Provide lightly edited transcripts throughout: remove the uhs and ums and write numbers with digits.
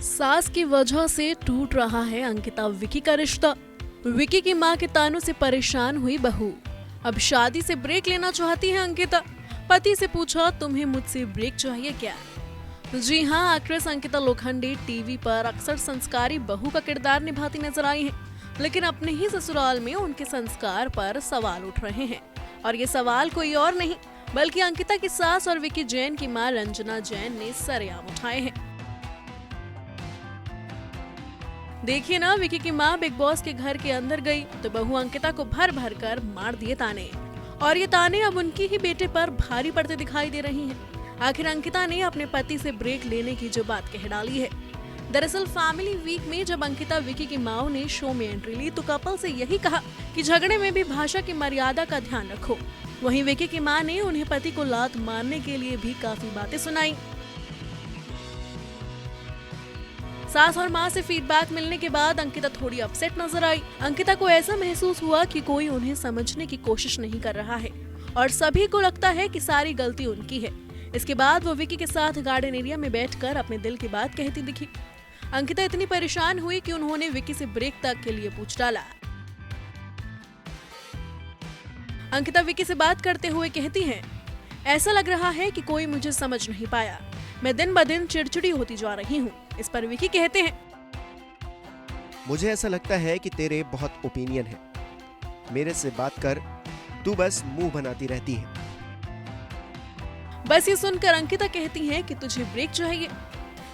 सास की वजह से टूट रहा है अंकिता विकी का रिश्ता। विकी की मां के तानों से परेशान हुई बहू। अब शादी से ब्रेक लेना चाहती है अंकिता। पति से पूछा, तुम्हें मुझसे ब्रेक चाहिए क्या? जी हाँ, एक्ट्रेस अंकिता लोखंडे टीवी पर अक्सर संस्कारी बहू का किरदार निभाती नजर आई हैं, लेकिन अपने ही ससुराल में उनके संस्कार पर सवाल उठ रहे हैं। और ये सवाल कोई और नहीं बल्कि अंकिता की सास और विकी जैन की मां रंजना जैन ने सरेआम उठाए हैं। देखिए ना, विकी की मां बिग बॉस के घर के अंदर गई तो बहू अंकिता को भर भर कर मार दिए ताने, और ये ताने अब उनकी ही बेटे पर भारी पड़ते दिखाई दे रही हैं। आखिर अंकिता ने अपने पति से ब्रेक लेने की जो बात कह डाली है। दरअसल फैमिली वीक में जब अंकिता विकी की माओ ने शो में एंट्री ली तो कपल से यही कहा कि झगड़े में भी भाषा की मर्यादा का ध्यान रखो। वहीं विकी की मां ने उन्हें पति को लात मारने के लिए भी काफी बातें सुनाई। सास और मां से फीडबैक मिलने के बाद अंकिता थोड़ी अपसेट नजर आई। अंकिता को ऐसा महसूस हुआ कि कोई उन्हें समझने की कोशिश नहीं कर रहा है और सभी को लगता है कि सारी गलती उनकी है। इसके बाद वो विकी के साथ गार्डन एरिया में बैठकर अपने दिल की बात कहती दिखी। अंकिता इतनी परेशान हुई कि उन्होंने विकी से ब्रेक तक के लिए पूछ डाला। अंकिता विकी से बात करते हुए कहती हैं, ऐसा लग रहा है कि कोई मुझे समझ नहीं पाया। मैं दिन ब दिन चिड़चिड़ी होती जा रही हूँ। इस पर विकी कहते हैं, मुझे ऐसा लगता है कि तेरे बहुत ओपिनियन है। मेरे से बात कर, तू बस मुंह बनाती रहती है। बस ये सुनकर अंकिता कहती हैं कि तुझे ब्रेक चाहिए।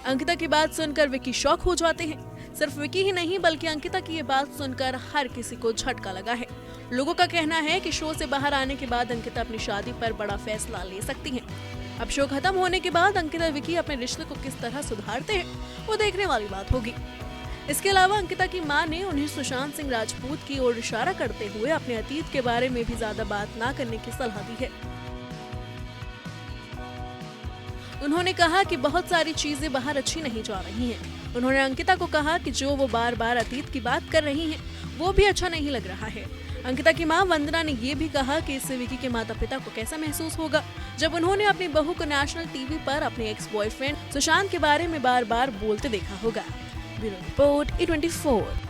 अंकिता की बात सुनकर विकी शॉक हो जाते हैं। सिर्फ विकी ही नहीं बल्कि अंकिता की ये बात सुनकर हर किसी को झटका लगा है। लोगों का कहना है कि शो से बाहर आने के बाद अंकिता अपनी शादी पर बड़ा फैसला ले सकती हैं। अब शो खत्म होने के बाद अंकिता विकी अपने रिश्ते को किस तरह सुधारते हैं वो देखने वाली बात होगी। इसके अलावा अंकिता की मां ने उन्हें सुशांत सिंह राजपूत की ओर इशारा करते हुए अपने अतीत के बारे में भी ज्यादा बात ना करने की सलाह दी है। उन्होंने कहा कि बहुत सारी चीजें बाहर अच्छी नहीं जा रही हैं। उन्होंने अंकिता को कहा कि जो वो बार बार अतीत की बात कर रही हैं वो भी अच्छा नहीं लग रहा है। अंकिता की मां वंदना ने ये भी कहा कि इससे विकी के माता पिता को कैसा महसूस होगा जब उन्होंने अपनी बहू को नेशनल टीवी पर अपने एक्स बॉयफ्रेंड सुशांत के बारे में बार बार बोलते देखा होगा। Bureau report E24।